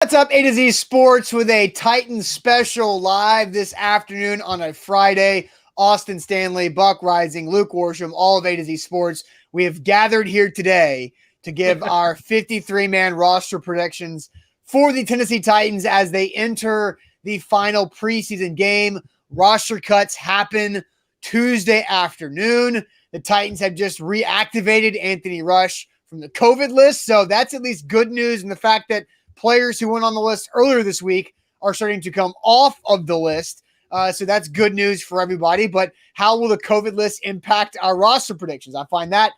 What's up, A to Z Sports with a Titans special live this afternoon on a Friday. Austin Stanley, Buck Rising, Luke Worsham, all of A to Z Sports. We have gathered here today to give our 53-man roster predictions for the Tennessee Titans as they enter the final preseason game. Roster cuts happen Tuesday afternoon. The Titans have just reactivated Anthony Rush from the COVID list, so that's at least good news. And the fact that players who went on the list earlier this week are starting to come off of the list. So that's good news for everybody. But how will the COVID list impact our roster predictions? I find that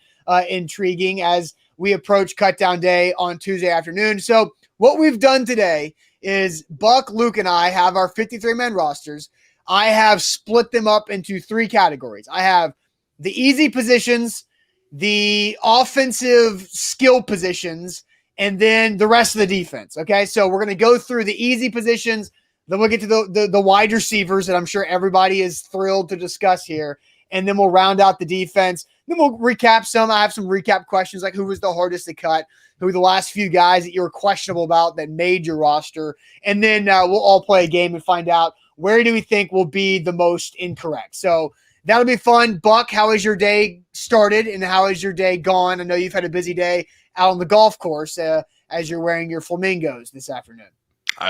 intriguing as we approach cutdown day on Tuesday afternoon. So what we've done today is Buck, Luke, and I have our 53-man rosters. I have split them up into three categories. I have the easy positions, the offensive skill positions, and then the rest of the defense. Okay, so we're going to go through the easy positions. Then we'll get to the wide receivers that I'm sure everybody is thrilled to discuss here. And then we'll round out the defense. Then we'll recap some. I have some recap questions like who was the hardest to cut, who were the last few guys that you were questionable about that made your roster. And then we'll all play a game and find out where do we think will be the most incorrect. So that'll be fun. Buck, how has your day started and how has your day gone? I know you've had a busy day out on the golf course as you're wearing your flamingos this afternoon.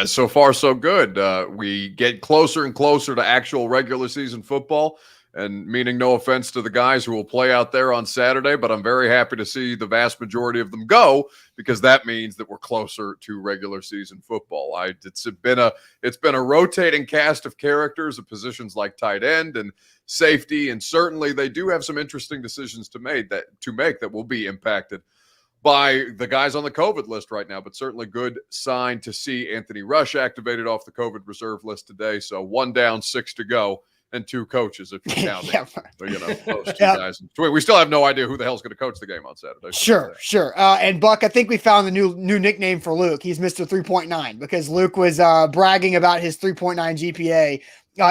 So far, so good. We get closer and closer to actual regular season football, and meaning no offense to the guys who will play out there on Saturday, but I'm very happy to see the vast majority of them go because that means that we're closer to regular season football. It's been a rotating cast of characters of positions like tight end and safety, and certainly they do have some interesting decisions to make that will be impacted by the guys on the COVID list right now, but certainly good sign to see Anthony Rush activated off the COVID reserve list today. So 1 down, 6 to go, and 2 coaches if you count it. So, those 2 guys. We still have no idea who the hell's going to coach the game on Saturday. Sure. And Buck, I think we found the new nickname for Luke. He's Mr. 3.9 because Luke was bragging about his 3.9 GPA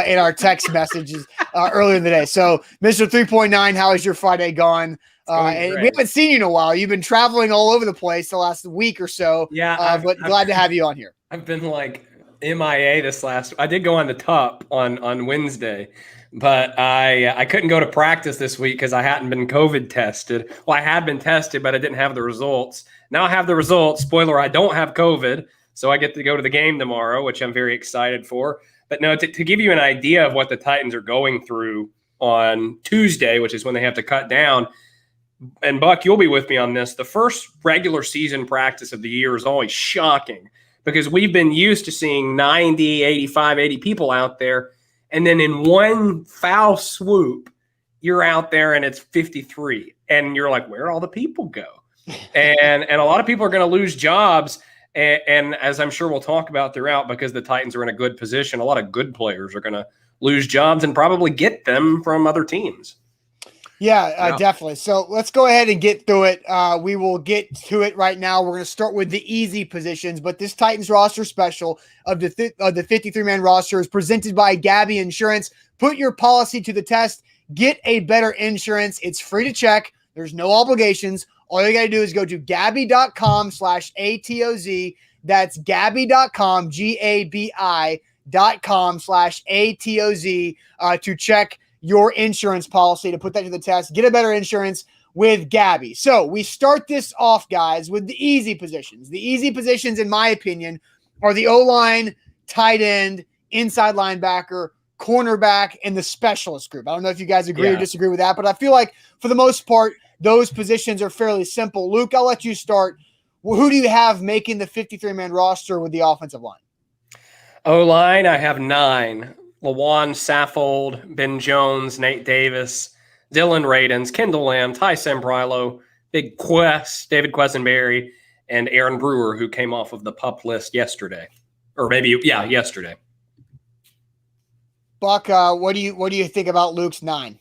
in our text messages earlier in the day. So, Mr. 3.9, how has your Friday gone? And we haven't seen you in a while. You've been traveling all over the place the last week or so. Yeah. But glad to have you on here. I've been like MIA I did go on the top on Wednesday, but I couldn't go to practice this week because I hadn't been COVID tested. Well, I had been tested, but I didn't have the results. Now I have the results. Spoiler, I don't have COVID. So I get to go to the game tomorrow, which I'm very excited for. But no, to give you an idea of what the Titans are going through on Tuesday, which is when they have to cut down, and Buck, you'll be with me on this. The first regular season practice of the year is always shocking because we've been used to seeing 90, 85, 80 people out there. And then in one foul swoop, you're out there and it's 53. And you're like, where all the people go? And a lot of people are going to lose jobs. And as I'm sure we'll talk about throughout, because the Titans are in a good position, a lot of good players are going to lose jobs and probably get them from other teams. Yeah, definitely. So let's go ahead and get through it. We will get to it right now. We're going to start with the easy positions, but this Titans roster special of the 53-man roster is presented by Gabby Insurance. Put your policy to the test. Get a better insurance. It's free to check. There's no obligations. All you got to do is go to Gabby.com/ATOZ. That's Gabby.com, GABI.com/ATOZ to check your insurance policy, to put that to the test. Get a better insurance with Gabby. So we start this off, guys, with the easy positions. The easy positions, in my opinion, are the O-line, tight end, inside linebacker, cornerback, and the specialist group. I don't know if you guys agree or disagree with that, but I feel like for the most part, those positions are fairly simple. Luke, I'll let you start. Who do you have making the 53-man roster with the offensive line? O-line, I have 9. Lawan Saffold, Ben Jones, Nate Davis, Dylan Radins, Kendall Lamb, Ty Sembrilo, Big Quest, David Quesenberry, and Aaron Brewer, who came off of the PUP list yesterday. Or maybe, yesterday. Buck, what do you think about Luke's 9?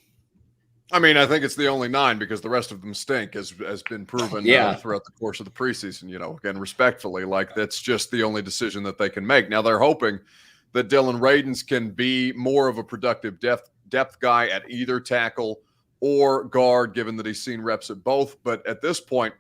I mean, I think it's the only 9 because the rest of them stink, as been proven throughout the course of the preseason. Again, respectfully, like that's just the only decision that they can make. Now they're hoping that Dylan Radins can be more of a productive depth guy at either tackle or guard, given that he's seen reps at both. But at this point,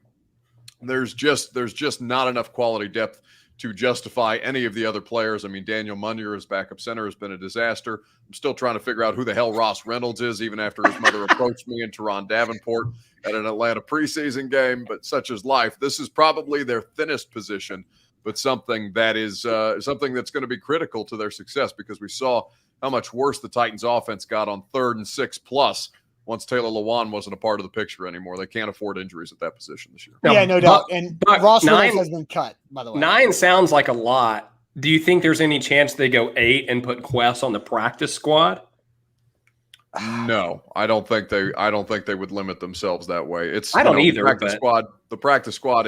there's just not enough quality depth to justify any of the other players. I mean, Daniel Munyer as backup center has been a disaster. I'm still trying to figure out who the hell Ross Reynolds is, even after his mother approached me and Teron Davenport at an Atlanta preseason game. But such is life. This is probably their thinnest position, but something that is something that's going to be critical to their success, because we saw how much worse the Titans offense got on 3rd and 6+ once Taylor Lewan wasn't a part of the picture anymore. They can't afford injuries at that position this year. Yeah, no doubt. And Ross Reynolds has been cut, by the way. 9 sounds like a lot. Do you think there's any chance they go 8 and put Quest on the practice squad? No, I don't think they would limit themselves that way. I don't either. The practice squad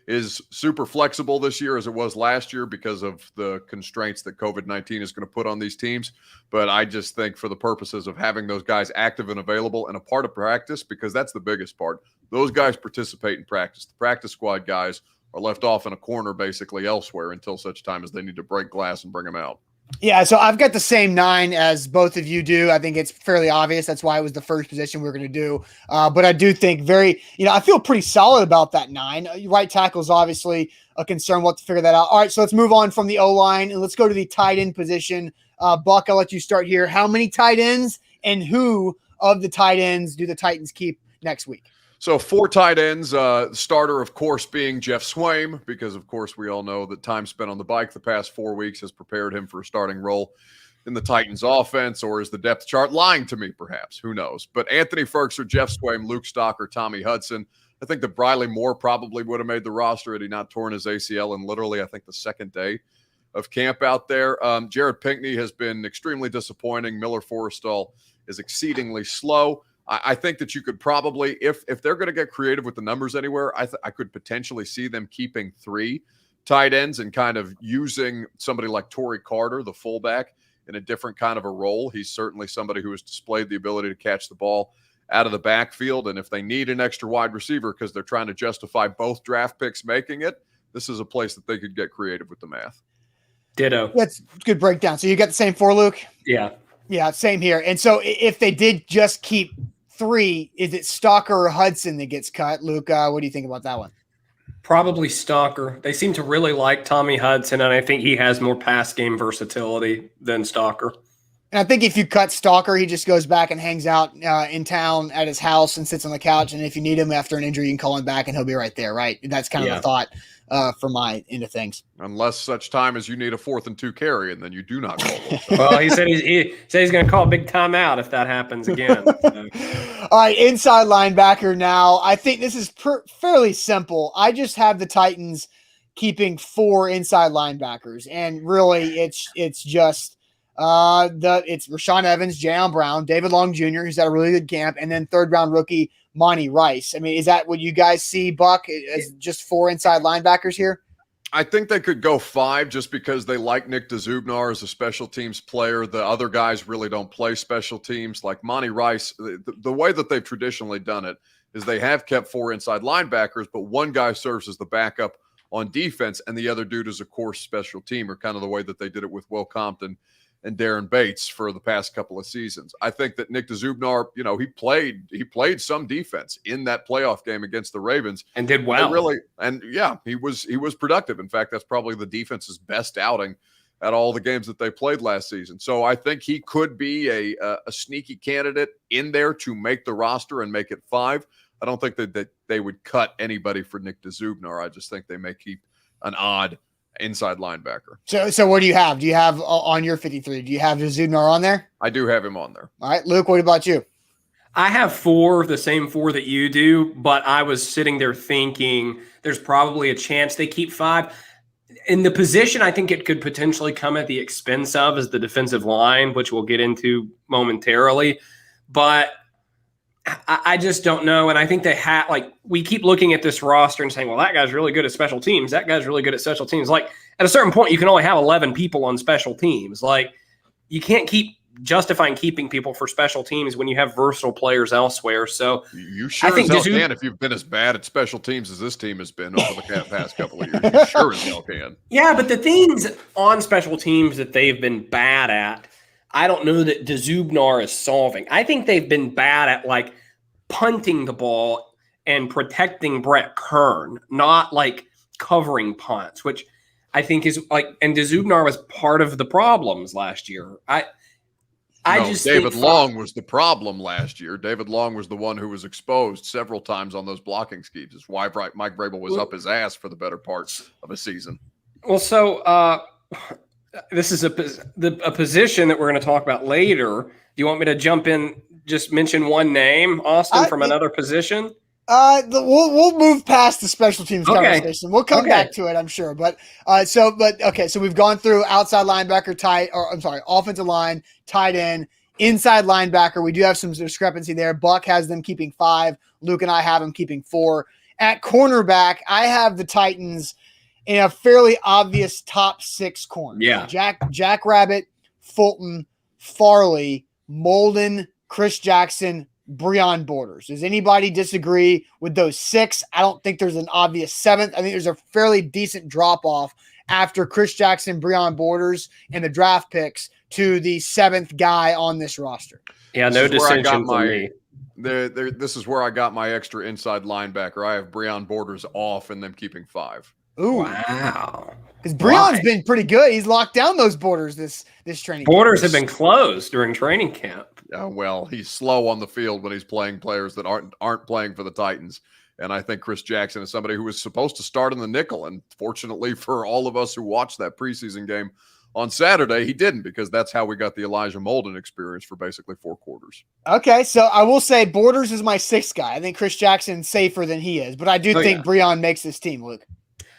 is super flexible this year as it was last year because of the constraints that COVID-19 is going to put on these teams. But I just think for the purposes of having those guys active and available and a part of practice, because that's the biggest part, those guys participate in practice. The practice squad guys are left off in a corner basically elsewhere until such time as they need to break glass and bring them out. Yeah, so I've got the same 9 as both of you do. I think it's fairly obvious. That's why it was the first position we were going to do. But I do think I feel pretty solid about that 9. Right tackle is obviously a concern. We'll have to figure that out. All right, so let's move on from the O-line and let's go to the tight end position. Buck, I'll let you start here. How many tight ends and who of the tight ends do the Titans keep next week? So 4 tight ends, starter, of course, being Jeff Swaim, because, of course, we all know that time spent on the bike the past 4 weeks has prepared him for a starting role in the Titans offense. Or is the depth chart lying to me, perhaps? Who knows? But Anthony Ferkser, Jeff Swaim, Luke Stocker, Tommy Hudson. I think that Briley Moore probably would have made the roster had he not torn his ACL in literally, I think, the second day of camp out there. Jared Pinkney has been extremely disappointing. Miller Forrestal is exceedingly slow. I think that you could probably, if they're going to get creative with the numbers anywhere, I could potentially see them keeping 3 tight ends and kind of using somebody like Torrey Carter, the fullback, in a different kind of a role. He's certainly somebody who has displayed the ability to catch the ball out of the backfield. And if they need an extra wide receiver because they're trying to justify both draft picks making it, this is a place that they could get creative with the math. Ditto. That's a good breakdown. So you got the same 4, Luke? Yeah. Yeah, same here. And so if they did just keep 3, is it Stocker or Hudson that gets cut? Luke, what do you think about that one? Probably Stocker. They seem to really like Tommy Hudson, and I think he has more pass game versatility than Stocker. And I think if you cut Stocker, he just goes back and hangs out in town at his house and sits on the couch. And if you need him after an injury, you can call him back and he'll be right there, right? That's kind of the thought for my end of things. Unless such time as you need a 4th and 2 carry, and then you do not call him. Well, he said he's going to call a big timeout if that happens again. So. All right, inside linebacker now. I think this is fairly simple. I just have the Titans keeping 4 inside linebackers, and really it's just it's Rashawn Evans, Jayon Brown, David Long Jr., who's had a really good camp, and then 3rd-round rookie Monty Rice. I mean, is that what you guys see, Buck, as just 4 inside linebackers here? I think they could go 5 just because they like Nick DeZubnar as a special teams player. The other guys really don't play special teams. Like Monty Rice, the way that they've traditionally done it is they have kept 4 inside linebackers, but one guy serves as the backup on defense, and the other dude is a core special teamer, kind of the way that they did it with Will Compton and Darren Bates for the past couple of seasons. I think that Nick DeZubnar, he played some defense in that playoff game against the Ravens and did well. He was productive. In fact, that's probably the defense's best outing at all the games that they played last season. So I think he could be a sneaky candidate in there to make the roster and make it 5. I don't think that they would cut anybody for Nick DeZubnar. I just think they may keep an odd inside linebacker. So what do you have? Do you have on your 53? Do you have DeZubnar on there? I do have him on there. All right, Luke, what about you? I have 4, the same 4 that you do, but I was sitting there thinking there's probably a chance they keep 5. In the position, I think it could potentially come at the expense of is the defensive line, which we'll get into momentarily. But I just don't know. And I think they have, we keep looking at this roster and saying, well, that guy's really good at special teams. That guy's really good at special teams. Like, at a certain point, you can only have 11 people on special teams. Like, you can't keep justifying keeping people for special teams when you have versatile players elsewhere. So you sure as hell can if you've been as bad at special teams as this team has been over the past couple of years. You sure as hell can. Yeah, but the things on special teams that they've been bad at, I don't know that DeZubnar is solving. I think they've been bad at punting the ball and protecting Brett Kern, not covering punts, which I think is like, and DeZubnar was part of the problems last year. David Long was the problem last year. David Long was the one who was exposed several times on those blocking schemes. That's why Mike Vrabel was up his ass for the better parts of a season. Well, so this is a position that we're going to talk about later. Do you want me to jump in, just mention one name, Austin, from another position? We'll move past the special teams conversation. We'll come back to it, I'm sure. But so we've gone through outside linebacker, offensive line, tight end, inside linebacker. We do have some discrepancy there. Buck has them keeping 5. Luke and I have them keeping 4. At cornerback, I have the Titans in a fairly obvious top 6 corner. Yeah. Jack Rabbit, Fulton, Farley, Molden, Chris Jackson, Breon Borders. Does anybody disagree with those 6? I don't think there's an obvious 7th. I think there's a fairly decent drop-off after Chris Jackson, Breon Borders, and the draft picks to the 7th guy on this roster. Yeah, no dissension for me. This is where I got my extra inside linebacker. I have Breon Borders off and them keeping 5. Ooh. Wow. Because Breon's been pretty good. He's locked down those borders this training camp. Borders have been closed during training camp. Well, he's slow on the field when he's playing players that aren't playing for the Titans. And I think Chris Jackson is somebody who was supposed to start in the nickel. And fortunately for all of us who watched that preseason game on Saturday, he didn't, because that's how we got the Elijah Molden experience for basically 4 quarters. Okay, so I will say Borders is my 6th guy. I think Chris Jackson's safer than he is. But I do think Breon makes this team, Luke.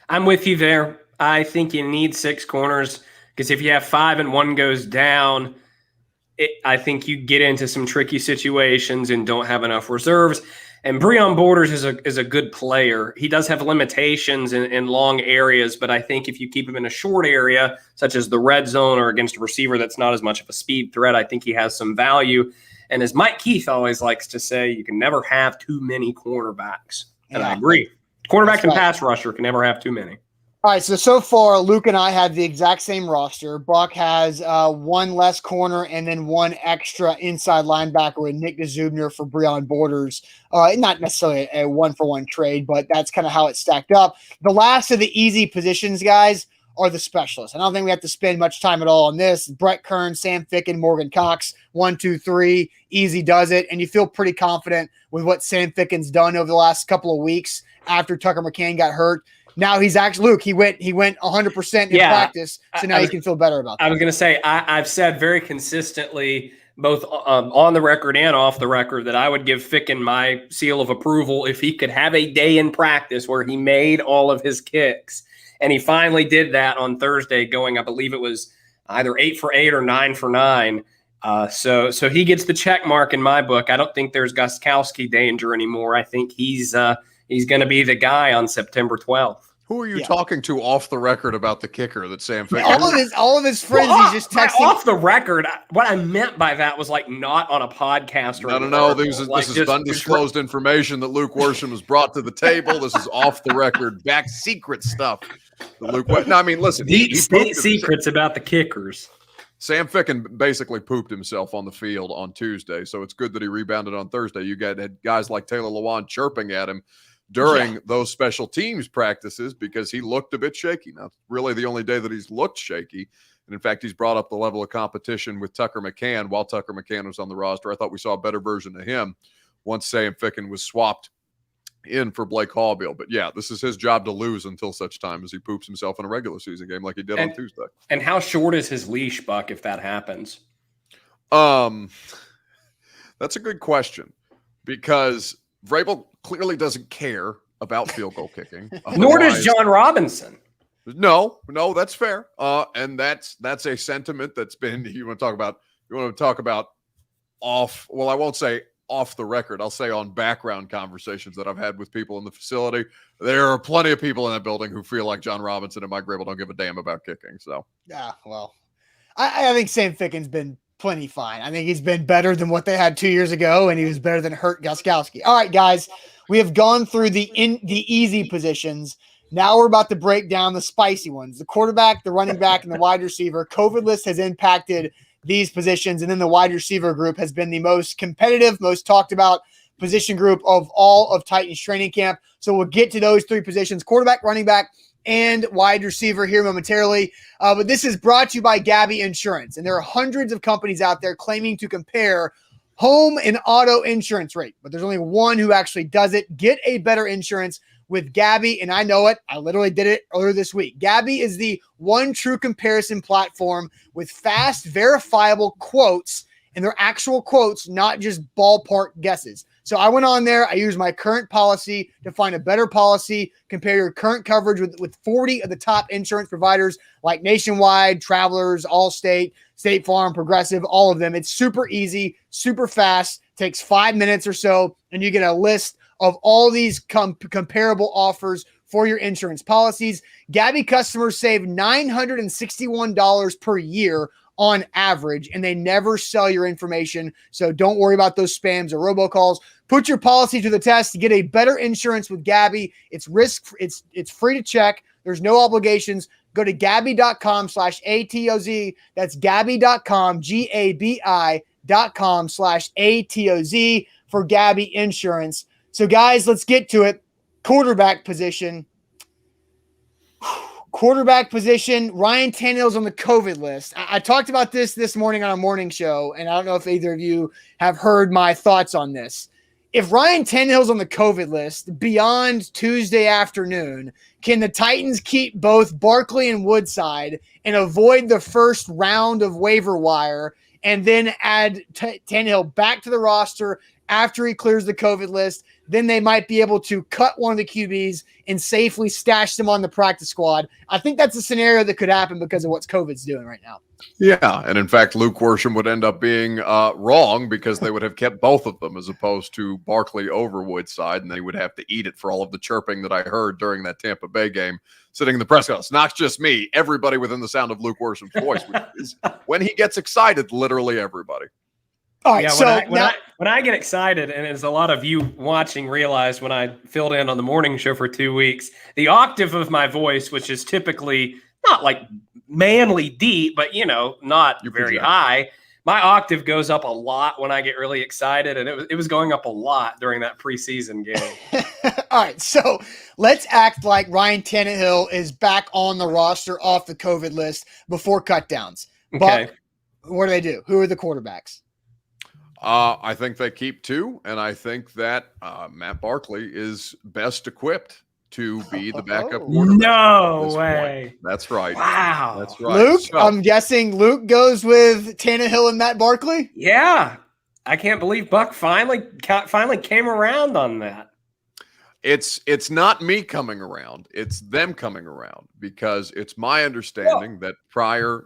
I'm with you there. I think you need 6 corners, because if you have 5 and one goes down, I think you get into some tricky situations and don't have enough reserves. And Breon Borders is a good player. He does have limitations in long areas, but I think if you keep him in a short area, such as the red zone or against a receiver that's not as much of a speed threat, I think he has some value. And as Mike Keith always likes to say, you can never have too many cornerbacks. And I agree. Cornerback and pass rusher can never have too many. All right, so far, Luke and I have the exact same roster. Buck has 1 less corner and then 1 extra inside linebacker with Nick DeZubnar for Breon Borders. Not necessarily a 1-for-1 trade, but that's kind of how it stacked up. The last of the easy positions, guys, are the specialists. I don't think we have to spend much time at all on this. Brett Kern, Sam Ficken, Morgan Cox, 1, 2, 3, easy does it. And you feel pretty confident with what Sam Ficken's done over the last couple of weeks after Tucker McCann got hurt. Now he's actually, Luke, he went 100% in practice, so now you can feel better about that. I was going to say, I've said very consistently, both on the record and off the record, that I would give Ficken my seal of approval if he could have a day in practice where he made all of his kicks. And he finally did that on Thursday, going, I believe it was either 8 for 8 or 9 for 9. So he gets the check mark in my book. I don't think there's Gostkowski danger anymore. I think he's going to be the guy on September 12th. Who are you talking to off the record about the kicker that Sam Ficken? All of his friends, he's just texting. Off the record, what I meant by that was like not on a podcast. Or No. This is undisclosed information that Luke Worsham has brought to the table. This is off the record, back secret stuff. That Luke. No, I mean, listen. Deep state secrets about the kickers. Sam Ficken basically pooped himself on the field on Tuesday, so it's good that he rebounded on Thursday. You had guys like Taylor Lewan chirping at him during those special teams practices because he looked a bit shaky. Now, really the only day that he's looked shaky. And in fact, he's brought up the level of competition with Tucker McCann while Tucker McCann was on the roster. I thought we saw a better version of him once Sam Ficken was swapped in for Blake Hallbill. But yeah, this is his job to lose until such time as he poops himself in a regular season game like he did on Tuesday. And how short is his leash, Buck, if that happens? That's a good question, because Vrabel clearly doesn't care about field goal kicking. Nor does John Robinson. No, that's fair. And that's a sentiment that's been, you want to talk about off, well, I won't say off the record. I'll say on background conversations that I've had with people in the facility. There are plenty of people in that building who feel like John Robinson and Mike Vrabel don't give a damn about kicking. So, yeah, well, I think Sam Ficken's been plenty fine. I think he's been better than what they had 2 years ago, and he was better than Hurt Gostkowski. All right, guys, we have gone through the easy positions. Now we're about to break down the spicy ones: the quarterback, the running back, and the wide receiver. COVID list has impacted these positions, and then the wide receiver group has been the most competitive, most talked about position group of all of Titans training camp. So we'll get to those 3 positions: quarterback, running back, and wide receiver here momentarily. But this is brought to you by Gabby Insurance. And there are hundreds of companies out there claiming to compare home and auto insurance rate, but there's only one who actually does it. Get a better insurance with Gabby, and I know it. I literally did it earlier this week. Gabby is the one true comparison platform with fast, verifiable quotes, and they're actual quotes, not just ballpark guesses. So I went on there. I used my current policy to find a better policy, compare your current coverage with 40 of the top insurance providers like Nationwide, Travelers, Allstate, State Farm, Progressive, all of them. It's super easy, super fast, takes 5 minutes or so, and you get a list of all these comparable offers for your insurance policies. Gabby customers save $961 per year on average, and they never sell your information. So don't worry about those spams or robocalls. Put your policy to the test to get a better insurance with Gabby. It's it's free to check. There's no obligations. Go to Gabby.com/ATOZ. That's Gabby.com, GABI.com/ATOZ for Gabby Insurance. So guys, let's get to it. Quarterback position. Quarterback position, Ryan Tannehill's on the COVID list. I talked about this morning on our morning show, and I don't know if either of you have heard my thoughts on this. If Ryan Tannehill's on the COVID list beyond Tuesday afternoon, can the Titans keep both Barkley and Woodside and avoid the first round of waiver wire and then add Tannehill back to the roster after he clears the COVID list? Then they might be able to cut one of the QBs and safely stash them on the practice squad. I think that's a scenario that could happen because of what COVID's doing right now. Yeah, and in fact, Luke Worsham would end up being wrong because they would have kept both of them as opposed to Barkley over Woodside, and they would have to eat it for all of the chirping that I heard during that Tampa Bay game sitting in the press box. Not just me, everybody within the sound of Luke Worsham's voice. When he gets excited, literally everybody. All right, yeah, so when I get excited, and as a lot of you watching realized when I filled in on the morning show for 2 weeks, the octave of my voice, which is typically not like manly deep, but, not very high, my octave goes up a lot when I get really excited, and it was going up a lot during that preseason game. All right, so let's act like Ryan Tannehill is back on the roster off the COVID list before cutdowns. Okay. But what do they do? Who are the quarterbacks? I think they keep two, and I think that Matt Barkley is best equipped to be the backup quarterback. No way. Point. That's right. Wow. That's right. Luke, So, I'm guessing Luke goes with Tannehill and Matt Barkley? Yeah. I can't believe Buck finally came around on that. It's not me coming around. It's them coming around because it's my understanding that prior.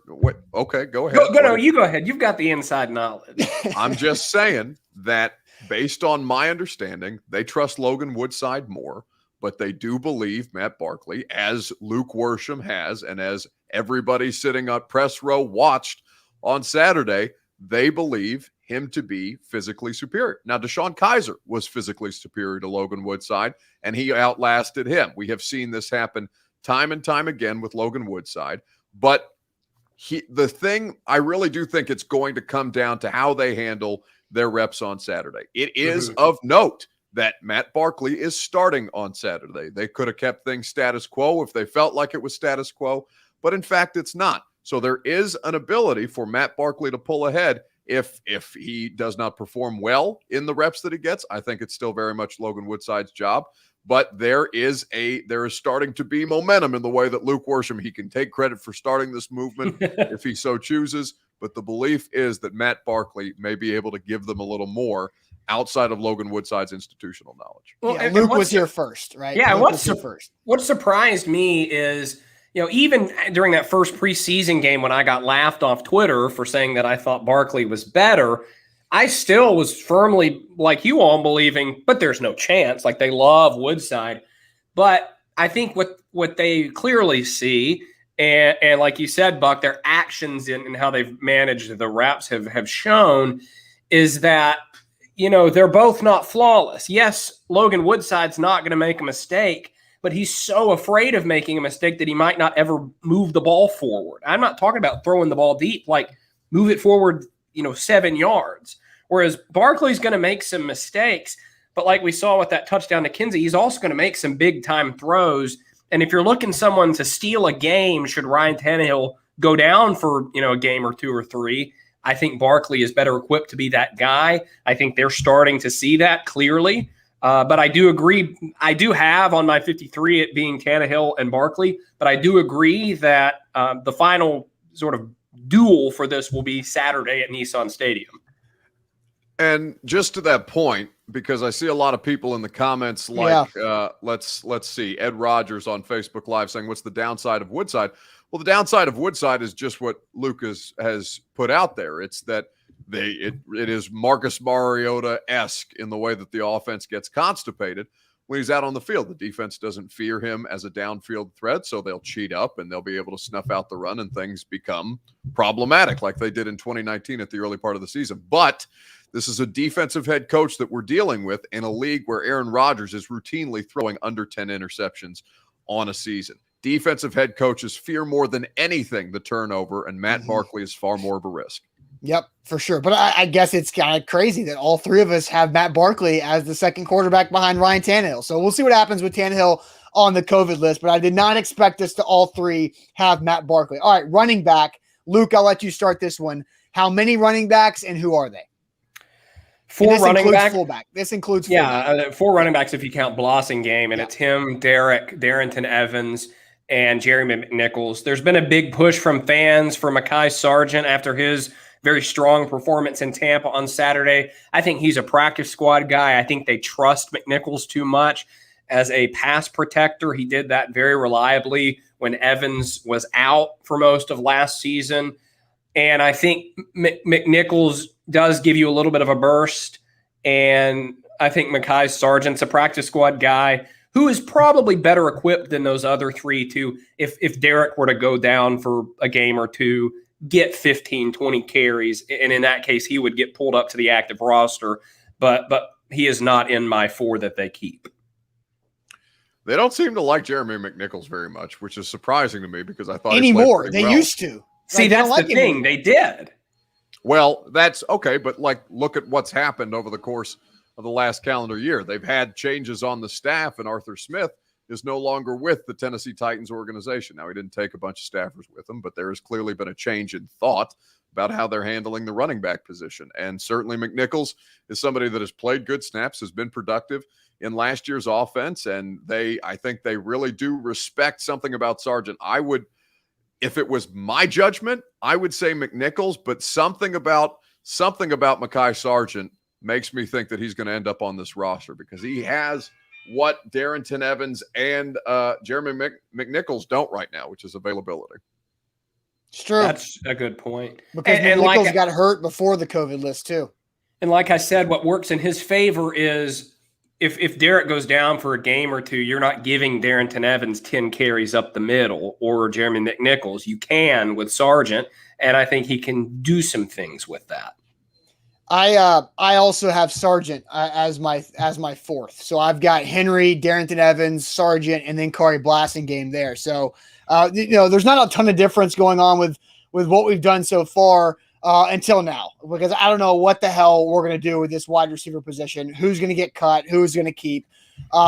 Okay, go ahead. No, you go ahead. You've got the inside knowledge. I'm just saying that based on my understanding, they trust Logan Woodside more, but they do believe Matt Barkley, as Luke Worsham has, and as everybody sitting on press row watched on Saturday, they believe him to be physically superior. Now, DeShone Kizer was physically superior to Logan Woodside, and he outlasted him. We have seen this happen time and time again with Logan Woodside. But the thing, I really do think it's going to come down to how they handle their reps on Saturday. It is of note that Matt Barkley is starting on Saturday. They could have kept things status quo if they felt like it was status quo, but in fact, it's not. So there is an ability for Matt Barkley to pull ahead if he does not perform well in the reps that he gets. I think it's still very much Logan Woodside's job, but there is starting to be momentum in the way that Luke Worsham, he can take credit for starting this movement if he so chooses, but the belief is that Matt Barkley may be able to give them a little more outside of Logan Woodside's institutional knowledge. Well, yeah, Luke was here first, right? Yeah, what surprised me is, even during that first preseason game when I got laughed off Twitter for saying that I thought Barkley was better, I still was firmly, like you all, believing, but there's no chance. Like, they love Woodside. But I think what they clearly see, and like you said, Buck, their actions and how they've managed the reps have shown, is that, they're both not flawless. Yes, Logan Woodside's not going to make a mistake, but he's so afraid of making a mistake that he might not ever move the ball forward. I'm not talking about throwing the ball deep, like move it forward, 7 yards. Whereas Barkley's going to make some mistakes, but like we saw with that touchdown to Kinsey, he's also going to make some big time throws And if you're looking someone to steal a game, should Ryan Tannehill go down for, a game or 2 or 3, I think Barkley is better equipped to be that guy. I think they're starting to see that clearly. But I do agree. I do have on my 53 it being Tannehill and Barkley, but I do agree that the final sort of duel for this will be Saturday at Nissan Stadium. And just to that point, because I see a lot of people in the comments like, let's see, Ed Rogers on Facebook Live saying, what's the downside of Woodside? Well, the downside of Woodside is just what Lucas has put out there. It's that it is Marcus Mariota-esque in the way that the offense gets constipated when he's out on the field. The defense doesn't fear him as a downfield threat, so they'll cheat up and they'll be able to snuff out the run, and things become problematic like they did in 2019 at the early part of the season. But this is a defensive head coach that we're dealing with in a league where Aaron Rodgers is routinely throwing under 10 interceptions on a season. Defensive head coaches fear more than anything the turnover, and Matt Barkley is far more of a risk. Yep, for sure. But I guess it's kind of crazy that all three of us have Matt Barkley as the second quarterback behind Ryan Tannehill. So we'll see what happens with Tannehill on the COVID list, but I did not expect us to all three have Matt Barkley. All right, running back. Luke, I'll let you start this one. How many running backs and who are they? 4 running backs. Fullback. This includes fullback. 4 running backs if you count Blossingame, and it's him, Derek, Darrington Evans, and Jeremy McNichols. There's been a big push from fans for Mekhi Sargent after his very strong performance in Tampa on Saturday. I think he's a practice squad guy. I think they trust McNichols too much as a pass protector. He did that very reliably when Evans was out for most of last season. And I think McNichols does give you a little bit of a burst. And I think Mekhi Sargent's a practice squad guy who is probably better equipped than those other 3 to, if Derek were to go down for a game or 2, get 15, 20 carries. And in that case, he would get pulled up to the active roster. But he is not in my 4 that they keep. They don't seem to like Jeremy McNichols very much, which is surprising to me because I thought anymore. They used to. See, that's the thing. They did. Well, that's okay, but look at what's happened over the course of the last calendar year. They've had changes on the staff, and Arthur Smith is no longer with the Tennessee Titans organization. Now, he didn't take a bunch of staffers with him, but there has clearly been a change in thought about how they're handling the running back position. And certainly McNichols is somebody that has played good snaps, has been productive in last year's offense, and I think they really do respect something about Sargent. If it was my judgment, I would say McNichols, but something about Mekhi Sargent makes me think that he's going to end up on this roster because he has what Darrington Evans and Jeremy McNichols don't right now, which is availability. It's true. That's a good point. Because McNichols got hurt before the COVID list too. And like I said, what works in his favor is if Derek goes down for a game or 2, you're not giving Darrington Evans 10 carries up the middle or Jeremy McNichols. You can with Sargent, and I think he can do some things with that. I also have Sargent as my 4th. So I've got Henry, Darrington Evans, Sargent, and then Corey Blasingame there. So there's not a ton of difference going on with what we've done so far until now, because I don't know what the hell we're going to do with this wide receiver position. Who's going to get cut? Who's going to keep?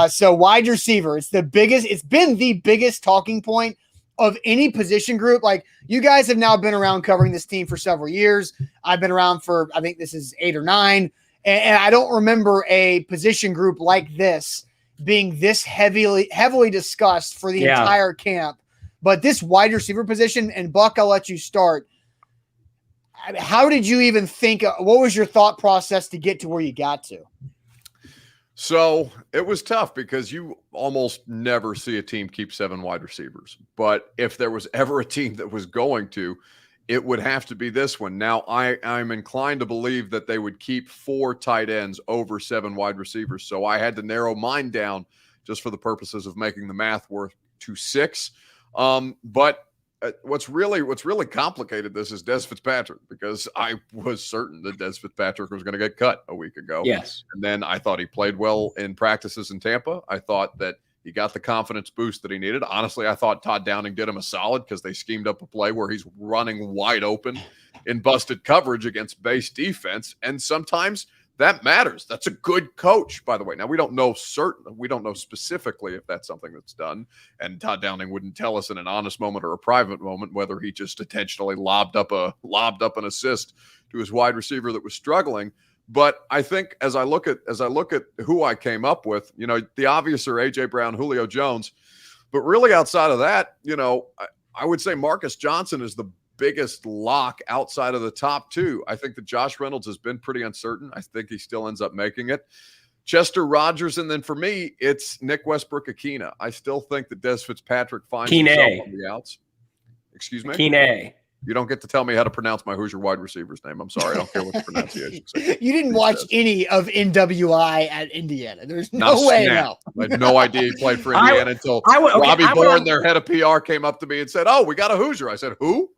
So wide receiver, it's been the biggest talking point of any position group. Like, you guys have now been around covering this team for several years. I've been around for, I think this is 8 or 9. And I don't remember a position group like this being this heavily discussed for the entire camp. But this wide receiver position, and Buck, I'll let you start. How did you even think? What was your thought process to get to where you got to? So it was tough because you almost never see a team keep 7 wide receivers. But if there was ever a team that was going to, it would have to be this one. Now, I'm inclined to believe that they would keep 4 tight ends over 7 wide receivers. So I had to narrow mine down just for the purposes of making the math work to 6. But what's really complicated this is Des Fitzpatrick, because I was certain that Des Fitzpatrick was going to get cut a week ago. Yes. And then I thought he played well in practices in Tampa. I thought that he got the confidence boost that he needed. Honestly, I thought Todd Downing did him a solid because they schemed up a play where he's running wide open in busted coverage against base defense. And sometimes that matters. That's a good coach, by the way. Now, we don't know specifically if that's something that's done. And Todd Downing wouldn't tell us in an honest moment or a private moment whether he just intentionally lobbed up an assist to his wide receiver that was struggling. But I think as I look at who I came up with, the obvious are A.J. Brown, Julio Jones. But really outside of that, I would say Marcus Johnson is the biggest lock outside of the top two. I think that Josh Reynolds has been pretty uncertain. I think he still ends up making it. Chester Rogers, and then for me, it's Nick Westbrook-Akina. I still think that Des Fitzpatrick finds himself on the outs. Excuse me? Akina. You don't get to tell me how to pronounce my Hoosier wide receiver's name. I'm sorry. I don't care what the pronunciation is. You didn't watch any of NWI at Indiana. There's no way. No. I had no idea he played for Indiana until Robbie Bourne, their head of PR, came up to me and said, "Oh, we got a Hoosier." I said, "Who?"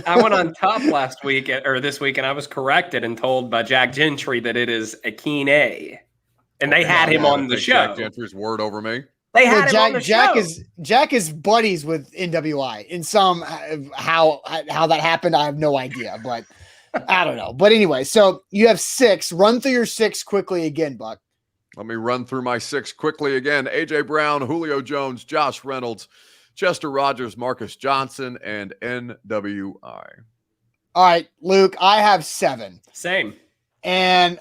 I went on top this week, and I was corrected and told by Jack Gentry that it is Akine, and they had him on the show. Jack Gentry's word over me. They had him on the show. Jack is buddies with NWI in some how that happened. I have no idea, but I don't know. But anyway, so you have 6. Run through your 6 quickly again, Buck. Let me run through my 6 quickly again. A.J. Brown, Julio Jones, Josh Reynolds, Chester Rogers, Marcus Johnson, and NWI. All right, Luke, I have 7. Same. And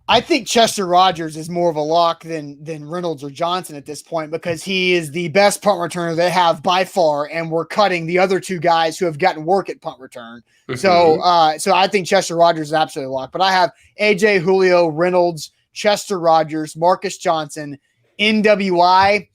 I think Chester Rogers is more of a lock than Reynolds or Johnson at this point because he is the best punt returner they have by far, and we're cutting the other 2 guys who have gotten work at punt return. So I think Chester Rogers is absolutely a lock. But I have AJ, Julio, Reynolds, Chester Rogers, Marcus Johnson, NWI,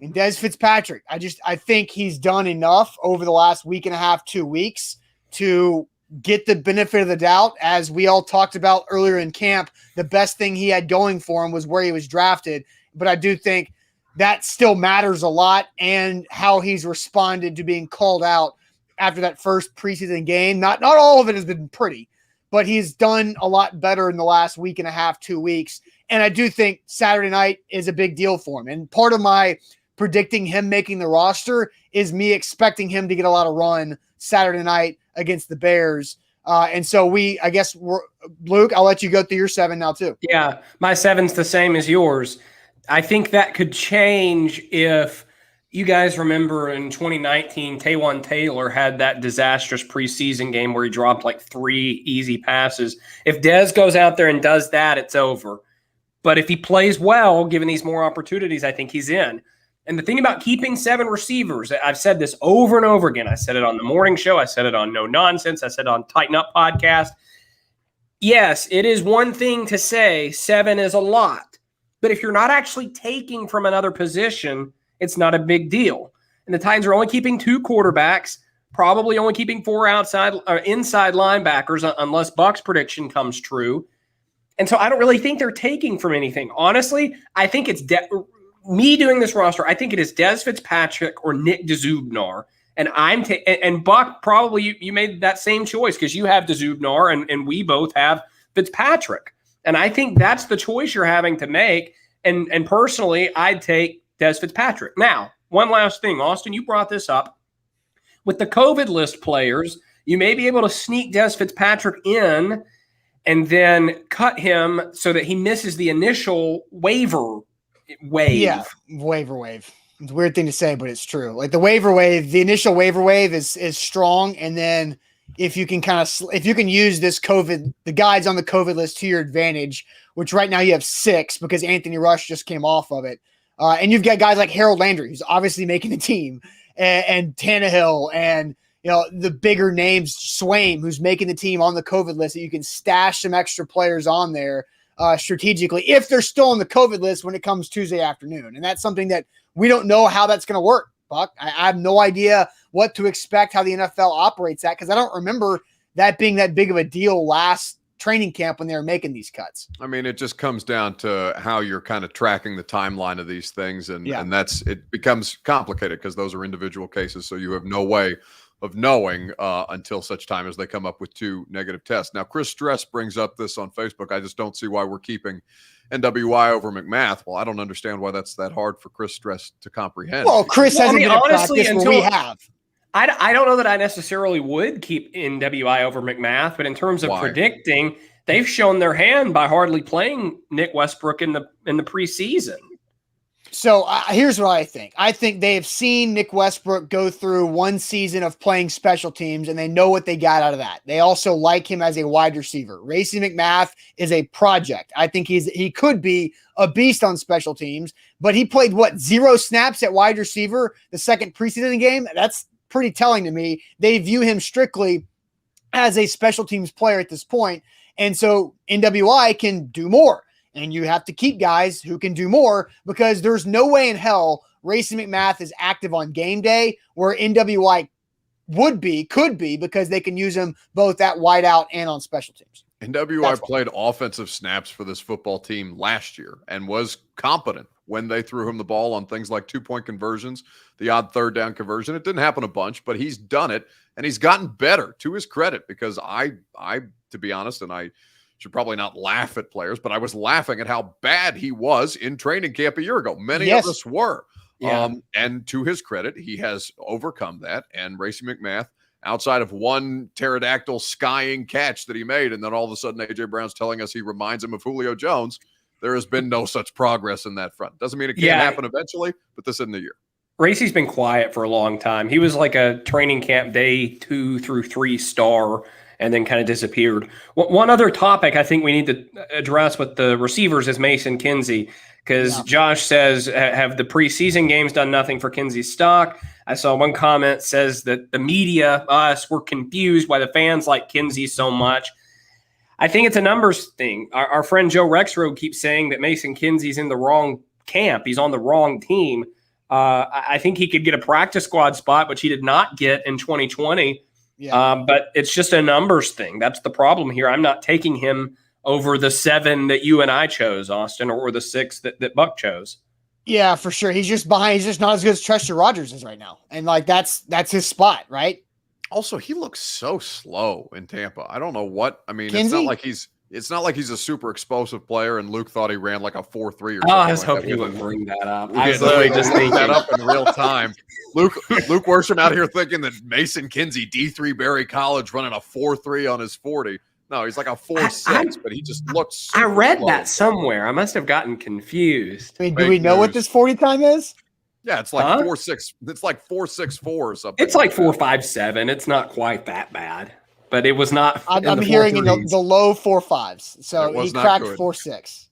and Des Fitzpatrick. I think he's done enough over the last week and a half, 2 weeks to get the benefit of the doubt. As we all talked about earlier in camp, the best thing he had going for him was where he was drafted. But I do think that still matters a lot, and how he's responded to being called out after that first preseason game. Not all of it has been pretty, but he's done a lot better in the last week and a half, 2 weeks. And I do think Saturday night is a big deal for him. And part of my predicting him making the roster is me expecting him to get a lot of run Saturday night against the Bears. And so Luke, I'll let you go through your 7 now too. Yeah, my 7's the same as yours. I think that could change if you guys remember in 2019, Taywan Taylor had that disastrous preseason game where he dropped like 3 easy passes. If Dez goes out there and does that, it's over. But if he plays well, given these more opportunities, I think he's in. And the thing about keeping 7 receivers, I've said this over and over again. I said it on the morning show. I said it on No Nonsense. I said it on Tighten Up podcast. Yes, it is one thing to say 7 is a lot. But if you're not actually taking from another position, it's not a big deal. And the Titans are only keeping 2 quarterbacks, probably only keeping 4 inside linebackers, unless Buck's prediction comes true. And so I don't really think they're taking from anything. Honestly, I think it's me doing this roster, I think it is Des Fitzpatrick or Nick DeZubnar. And and Buck, probably you made that same choice because you have DeZubnar and we both have Fitzpatrick. And I think that's the choice you're having to make. And personally, I'd take Des Fitzpatrick. Now, one last thing, Austin, you brought this up. With the COVID list players, you may be able to sneak Des Fitzpatrick in and then cut him so that he misses the initial waiver wave. Yeah, waiver wave. It's a weird thing to say, but it's true. Like the waiver wave, the initial waiver wave is strong, and then if you can use this the guys on the COVID list to your advantage, which right now you have 6 because Anthony Rush just came off of it, and you've got guys like Harold Landry, who's obviously making the team, and Tannehill, and the bigger names, Swaim, who's making the team on the COVID list, that you can stash some extra players on there strategically if they're still on the COVID list when it comes Tuesday afternoon. And that's something that we don't know how that's going to work, Buck. I have no idea what to expect, how the NFL operates that, because I don't remember that being that big of a deal last training camp when they were making these cuts. I mean, it just comes down to how you're kind of tracking the timeline of these things. And it becomes complicated because those are individual cases. So you have no way of knowing until such time as they come up with 2 negative tests. Now, Chris Stress brings up this on Facebook. I just don't see why we're keeping NWI over McMath. Well, I don't understand why that's that hard for Chris Stress to comprehend. Well, Chris hasn't been in practice where we have. I don't know that I necessarily would keep NWI over McMath, but in terms of predicting, they've shown their hand by hardly playing Nick Westbrook in the preseason. So here's what I think. I think they have seen Nick Westbrook go through one season of playing special teams, and they know what they got out of that. They also like him as a wide receiver. Racey McMath is a project. I think he could be a beast on special teams, but he played, 0 snaps at wide receiver the second preseason game? That's pretty telling to me. They view him strictly as a special teams player at this point, and so NWI can do more. And you have to keep guys who can do more, because there's no way in hell Racey McMath is active on game day, where NWI could be, because they can use him both at wideout and on special teams. NWI played offensive snaps for this football team last year and was competent when they threw him the ball on things like 2-point conversions, the odd third down conversion. It didn't happen a bunch, but he's done it, and he's gotten better, to his credit, because I to be honest, and I should probably not laugh at players, but I was laughing at how bad he was in training camp a year ago. Many of us were. Yeah. And to his credit, he has overcome that. And Racey McMath, outside of one pterodactyl skying catch that he made, and then all of a sudden A.J. Brown's telling us he reminds him of Julio Jones, there has been no such progress in that front. Doesn't mean it can't happen eventually, but this isn't the year. Racey's been quiet for a long time. He was like a training camp day 2 through 3 star, and then kind of disappeared. One other topic I think we need to address with the receivers is Mason Kinsey, because Josh says, have the preseason games done nothing for Kinsey's stock? I saw one comment says that the media, us, were confused why the fans like Kinsey so much. I think it's a numbers thing. Our friend Joe Rexroad keeps saying that Mason Kinsey's in the wrong camp. He's on the wrong team. I think he could get a practice squad spot, which he did not get in 2020. Yeah. But it's just a numbers thing. That's the problem here. I'm not taking him over the 7 that you and I chose, Austin, or the 6 that Buck chose. Yeah, for sure. He's just behind. He's just not as good as Chester Rogers is right now. And that's his spot, right? Also, he looks so slow in Tampa. I don't know what. I mean, Kinsey? It's not like he's a super explosive player, and Luke thought he ran like a 4.3 or something. Oh, I was hoping you would bring that up. I was literally just thinking that up in real time. Luke Worsham out here thinking that Mason Kinsey, D3 Berry College, running a 4.3 on his 40. No, he's like a 4.6, but he just looks. I read that somewhere. I must have gotten confused. I mean, do we know what this 40 time is? Yeah, it's like 4.6. It's like 4.64 or something. It's like 4.57. It's not quite that bad, but it was not. I'm hearing in the low 4.5s. So he cracked 4.6.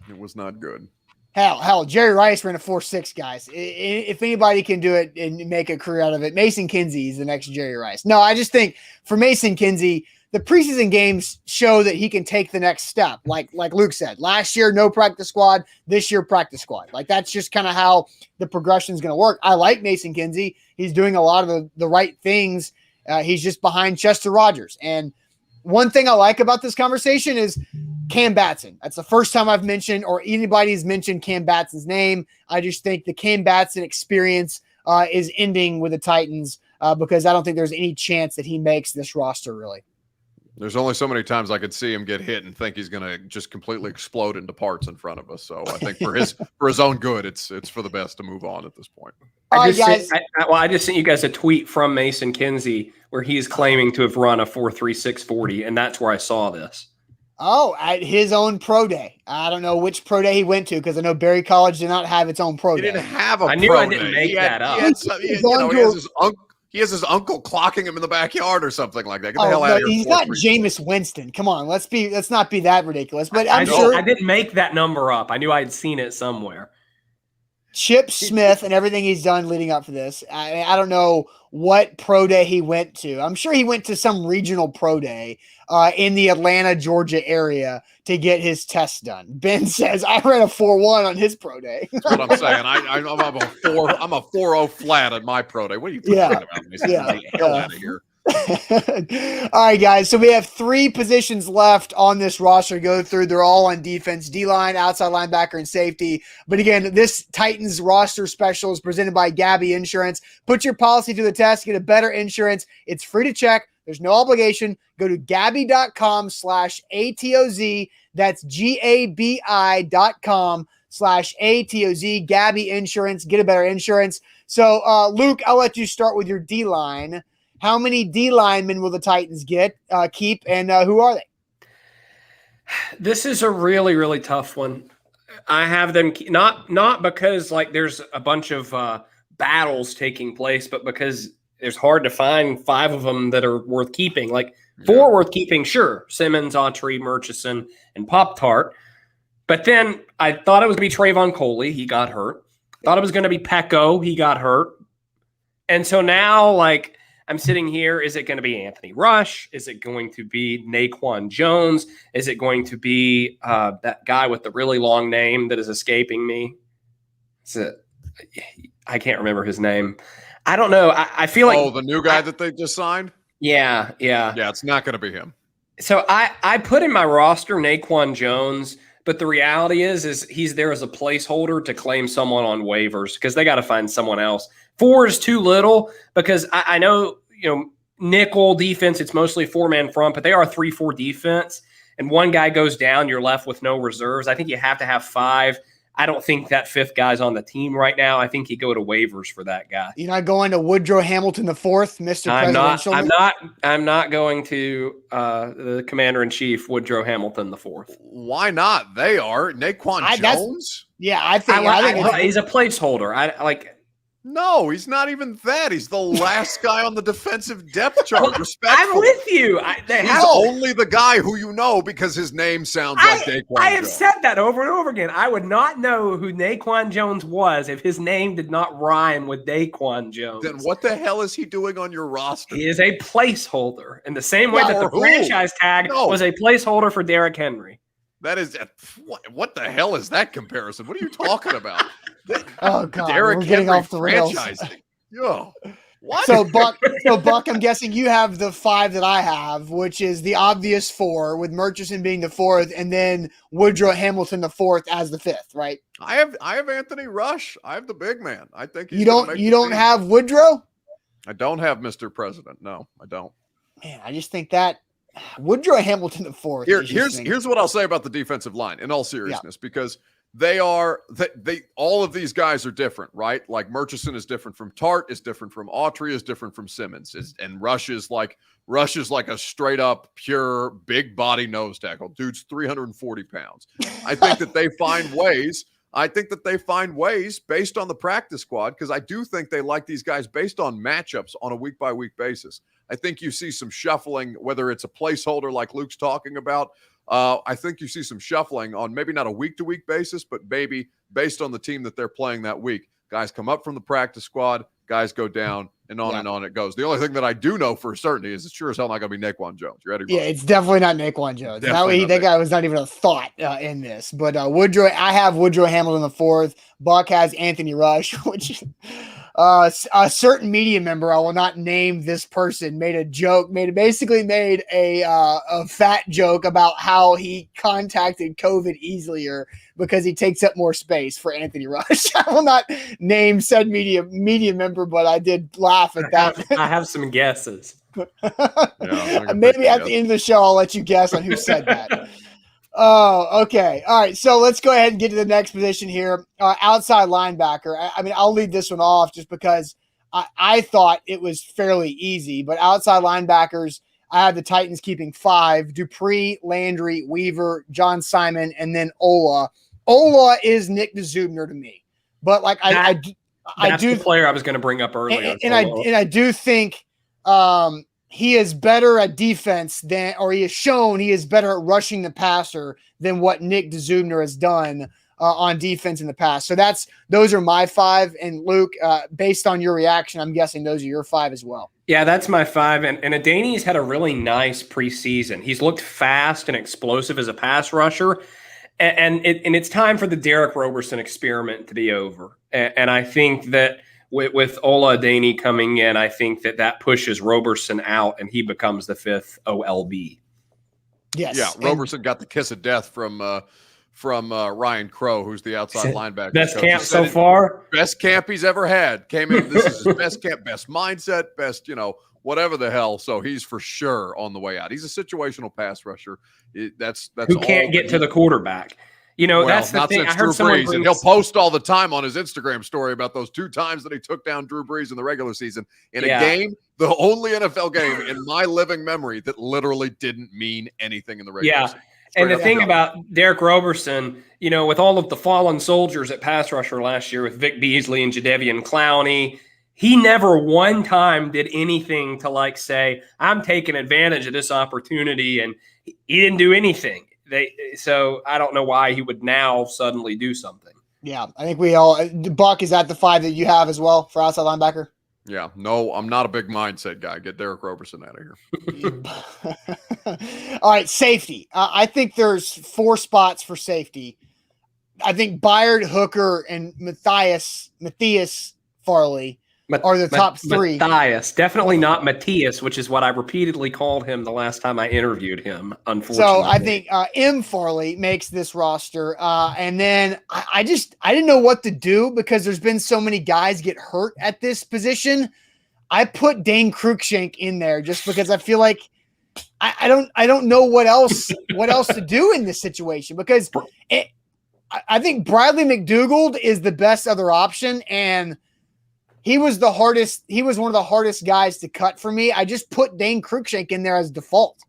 It was not good. Hell, Jerry Rice ran a 4.6, guys. If anybody can do it and make a career out of it, Mason Kinsey is the next Jerry Rice. No, I just think for Mason Kinsey, the preseason games show that he can take the next step. Like Luke said, last year, no practice squad. This year, practice squad. Like, that's just kind of how the progression is going to work. I like Mason Kinsey. He's doing a lot of the right things. He's just behind Chester Rogers. And one thing I like about this conversation is Cam Batson. That's the first time I've mentioned or anybody's mentioned Cam Batson's name. I just think the Cam Batson experience is ending with the Titans because I don't think there's any chance that he makes this roster, really. There's only so many times I could see him get hit and think he's going to just completely explode into parts in front of us. So I think for his own good, it's for the best to move on at this point. I just sent you guys a tweet from Mason Kinsey where he's claiming to have run a 4.36 40, and that's where I saw this. Oh, at his own pro day. I don't know which pro day he went to because I know Berry College did not have its own pro day. He didn't have a pro day. I knew I didn't make that up. He has his uncle clocking him in the backyard or something like that. Get the hell out of here. He's not Jameis Winston. Come on, let's not be that ridiculous. But I'm sure I didn't make that number up. I knew I had seen it somewhere. Chip Smith and everything he's done leading up to this. I don't know what pro day he went to. I'm sure he went to some regional pro day in the Atlanta, Georgia area to get his test done. Ben says I ran a 4.1 on his pro day. That's what I'm saying. I'm a 4.0 flat on my pro day. What are you talking about? Get the hell out of here. All right, guys. So we have 3 positions left on this roster to go through. They're all on defense, D-line, outside linebacker, and safety. But again, this Titans roster special is presented by Gabby Insurance. Put your policy to the test. Get a better insurance. It's free to check. There's no obligation. Go to Gabby.com/ATOZ. That's GABI.com/ATOZ. Gabby Insurance. Get a better insurance. So, Luke, I'll let you start with your D-line. How many D linemen will the Titans keep, and who are they? This is a really, really tough one. I have them not because like there's a bunch of battles taking place, but because it's hard to find 5 of them that are worth keeping. Like 4 worth keeping, sure. Simmons, Autry, Murchison, and Pop-Tart. But then I thought it was going to be Trayvon Coley. He got hurt. Thought it was going to be Pecco. He got hurt. And so now, like, I'm sitting here. Is it going to be Anthony Rush? Is it going to be Naquan Jones? Is it going to be that guy with the really long name that is escaping me? I can't remember his name. I don't know. I feel like the new guy that they just signed. Yeah. It's not going to be him. So I put in my roster Naquan Jones, but the reality is he's there as a placeholder to claim someone on waivers because they got to find someone else. 4 is too little because I know, nickel defense, it's mostly 4-man front, but they are a 3-4 defense. And one guy goes down, you're left with no reserves. I think you have to have 5. I don't think that 5th guy's on the team right now. I think you go to waivers for that guy. You're not going to Woodrow Hamilton IV, Mr. Presidential? I'm not going to the Commander-in-Chief, Woodrow Hamilton IV. Why not? They are. Naquan Jones? I think he's a placeholder. No, he's not even that. He's the last guy on the defensive depth chart. Respectfully. I'm with you. He's only the guy who you know because his name sounds like Naquan Jones. I have said that over and over again. I would not know who Naquan Jones was if his name did not rhyme with Naquan Jones. Then what the hell is he doing on your roster? He is a placeholder in the same way that the franchise tag was a placeholder for Derrick Henry. That is what the hell is that comparison? What are you talking about? Oh God, Derrick we're getting Henry off the rails. Yo, what? So Buck, I'm guessing you have the 5 that I have, which is the obvious 4, with Murchison being the 4th, and then Woodrow Hamilton the 4th as the 5th, right? I have Anthony Rush. I have the big man. I think you don't have Woodrow. I don't have Mr. President. No, I don't. Man, I just think that Woodrow Hamilton the 4th. Here's what I'll say about the defensive line in all seriousness, because they all of these guys are different, right? Like Murchison is different from Tart, is different from Autry, is different from Simmons, and Rush is like a straight up pure big body nose tackle. Dude's 340 pounds. I think that they find ways. I think that they find ways based on the practice squad, because I do think they like these guys based on matchups on a week by week basis. I think you see some shuffling, whether it's a placeholder like Luke's talking about. I think you see some shuffling on maybe not a week-to-week basis, but maybe based on the team that they're playing that week. Guys come up from the practice squad, guys go down, and on it goes. The only thing that I do know for certainty is it's sure as hell not going to be Naquan Jones. You ready? Yeah, it's definitely not Naquan Jones. That guy was not even a thought in this. But I have Woodrow Hamilton the 4th. Buck has Anthony Rush, which a certain media member, I will not name this person, made a fat joke about how he contacted COVID easier because he takes up more space for Anthony Rush. I will not name said media member, but I did laugh at that. I have some guesses. Maybe at the end of the show, I'll let you guess on who said that. Oh, okay. All right. So let's go ahead and get to the next position here. Outside linebacker. I mean, I'll leave this one off just because I thought it was fairly easy. But outside linebackers, I have the Titans keeping 5: Dupree, Landry, Weaver, John Simon, and then Ola. Ola is Nick DeZubner to me. But like that's the player I was going to bring up earlier. And I do think he is better at defense he has shown he is better at rushing the passer than what Nick DeZubner has done on defense in the past. So those are my 5. And Luke, based on your reaction, I'm guessing those are your 5 as well. Yeah, that's my 5. And Adaney's had a really nice preseason. He's looked fast and explosive as a pass rusher. And it's time for the Derek Roberson experiment to be over. And I think that with Ola Adaney coming in, I think that pushes Roberson out and he becomes the 5th OLB. Yes. Yeah, Roberson got the kiss of death from Ryan Crow, who's the outside linebacker. Best camp so far? Best camp he's ever had. Came in, this is his best camp, best mindset, best, whatever the hell. So he's for sure on the way out. He's a situational pass rusher. That's who can't get to the quarterback. You know, Well, that's the not thing. since I heard Drew someone Brees, and he'll post all the time on his Instagram story about those 2 times that he took down Drew Brees in the regular season in a game, the only NFL game in my living memory that literally didn't mean anything in the regular season. And the thing about Derek Roberson, you know, with all of the fallen soldiers at pass rusher last year with Vic Beasley and Jadeveon Clowney, he never one time did anything to like say, I'm taking advantage of this opportunity, and he didn't do anything. So I don't know why he would now suddenly do something. Yeah, I think we all. Buck, is that the 5 that you have as well for outside linebacker? Yeah, no, I'm not a big mindset guy. Get Derek Roberson out of here. All right, safety. I think there's 4 spots for safety. I think Byard, Hooker, and Matthias Farley are the top 3. Matthias, definitely not Matthias, which is what I repeatedly called him the last time I interviewed him, unfortunately. So I think M. Farley makes this roster. And then I didn't know what to do because there's been so many guys get hurt at this position. I put Dane Cruikshank in there just because I feel like I don't know what else to do in this situation, because I think Bradley McDougald is the best other option, and he was one of the hardest guys to cut for me. I just put Dane Cruikshank in there as default.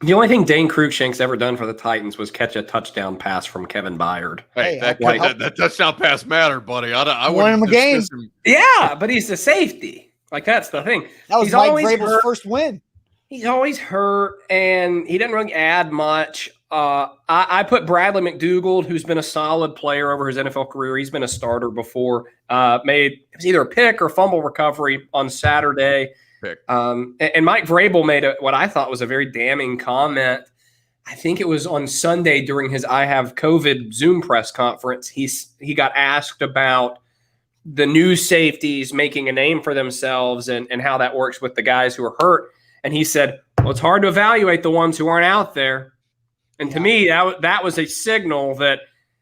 The only thing Dane Cruikshank's ever done for the Titans was catch a touchdown pass from Kevin Byard. Hey, that touchdown pass mattered, buddy. I won him a game. Yeah, but he's the safety. Like, that's the thing. That was Mike Vrabel's first win. He's always hurt, and he doesn't really add much. I put Bradley McDougald, who's been a solid player over his NFL career. He's been a starter before. It was either a pick or fumble recovery on Saturday. And Mike Vrabel made what I thought was a very damning comment. I think it was on Sunday during his I Have COVID Zoom press conference. He got asked about the new safeties making a name for themselves and how that works with the guys who are hurt. And he said, well, it's hard to evaluate the ones who aren't out there. And to me, that was a signal that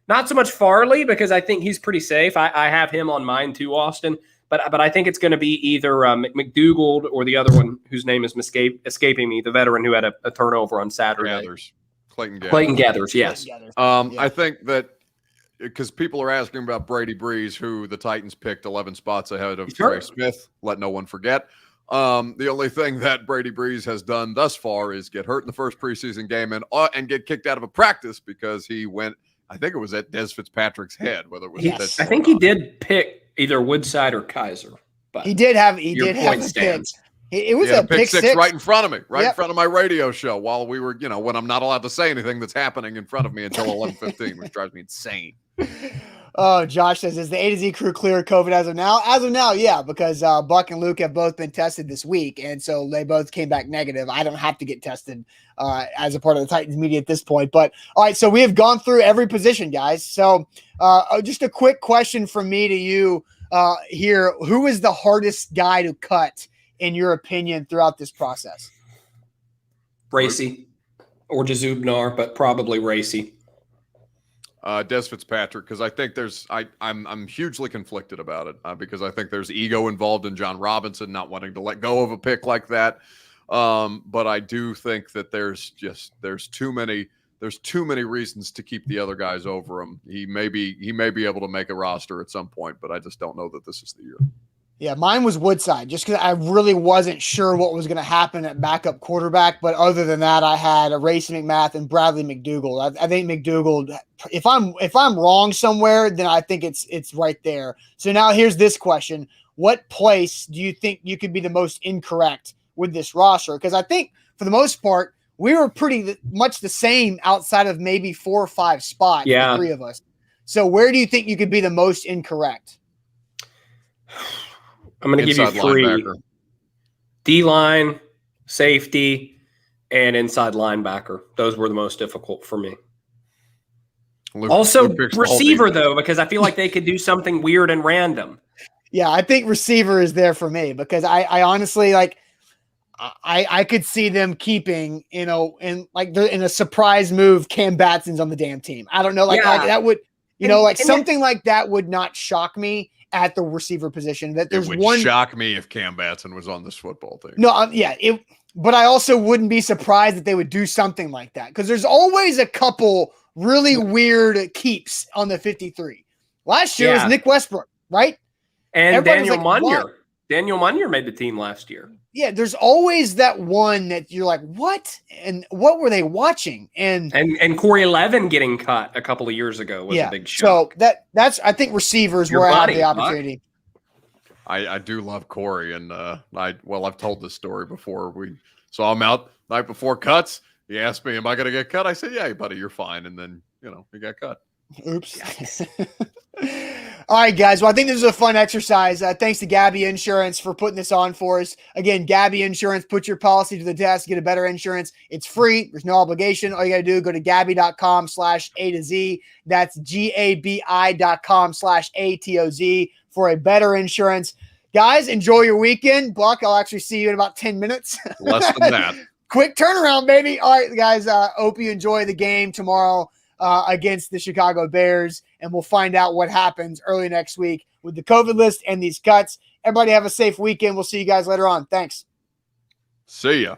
not so much Farley, because I think he's pretty safe. I have him on mine too, Austin. But I think it's going to be either McDougald or the other one whose name is escaping me, the veteran who had a turnover on Saturday. Clayton Gathers, yes. I think that because people are asking about Brady Breeze, who the Titans picked 11 spots ahead of Trey Smith. Let no one forget. The only thing that Brady Breeze has done thus far is get hurt in the first preseason game and get kicked out of a practice because he went, I think it was at Des Fitzpatrick's head, whether it was I think he did pick either Woodside or Kaiser. But he did have a pick. It was a pick six right in front of me, in front of my radio show while we were, when I'm not allowed to say anything that's happening in front of me until 11:15, which drives me insane. Oh, Josh says, is the A to Z crew clear of COVID as of now? As of now, yeah, because Buck and Luke have both been tested this week, and so they both came back negative. I don't have to get tested as a part of the Titans media at this point. But, all right, so we have gone through every position, guys. So just a quick question from me to you here. Who is the hardest guy to cut, in your opinion, throughout this process? Racy or Jazubnar, but probably Racy. Des Fitzpatrick, because I think I'm hugely conflicted about it because I think there's ego involved in John Robinson not wanting to let go of a pick like that. But I do think that there's too many reasons to keep the other guys over him. He may be able to make a roster at some point, but I just don't know that this is the year. Yeah, mine was Woodside, just because I really wasn't sure what was going to happen at backup quarterback. But other than that, I had Racy McMath and Bradley McDougald. I think McDougald, if I'm wrong somewhere, then I think it's right there. So now here's this question. What place do you think you could be the most incorrect with this roster? Because I think for the most part, we were pretty much the same outside of maybe 4 or 5 spots, the three of us. So where do you think you could be the most incorrect? I'm going to give you 3. Linebacker. D-line, safety, and inside linebacker. Those were the most difficult for me. Also, receiver, though, because I feel like they could do something weird and random. Yeah, I think receiver is there for me because I honestly, I could see them keeping, in a surprise move, Cam Batson's on the damn team. I don't know, that would, something like that would not shock me at the receiver position. That there's it would shock me if Cam Batson was on this football team. No, but I also wouldn't be surprised that they would do something like that because there's always a couple really weird keeps on the 53. Last year was Nick Westbrook, right? And Everybody's Daniel like, Munyer. what? Daniel Munyer made the team last year. Yeah, there's always that one that you're like, what? And what were they watching? And Corey Levin getting cut a couple of years ago was a big shock. So that's I think receivers where I have the opportunity. I do love Corey, and I've told this story before. We saw him out night before cuts. He asked me, "Am I going to get cut?" I said, "Yeah, buddy, you're fine." And then he got cut. Oops. All right, guys. Well, I think this is a fun exercise. Thanks to Gabby Insurance for putting this on for us. Again, Gabby Insurance, put your policy to the test, get a better insurance. It's free. There's no obligation. All you got to do, go to Gabby.com/A to Z. That's GABI.com/ATOZ for a better insurance. Guys, enjoy your weekend. Buck, I'll actually see you in about 10 minutes. Less than that. Quick turnaround, baby. All right, guys. Hope you enjoy the game tomorrow against the Chicago Bears, and we'll find out what happens early next week with the COVID list and these cuts. Everybody have a safe weekend. We'll see you guys later on. Thanks. See ya.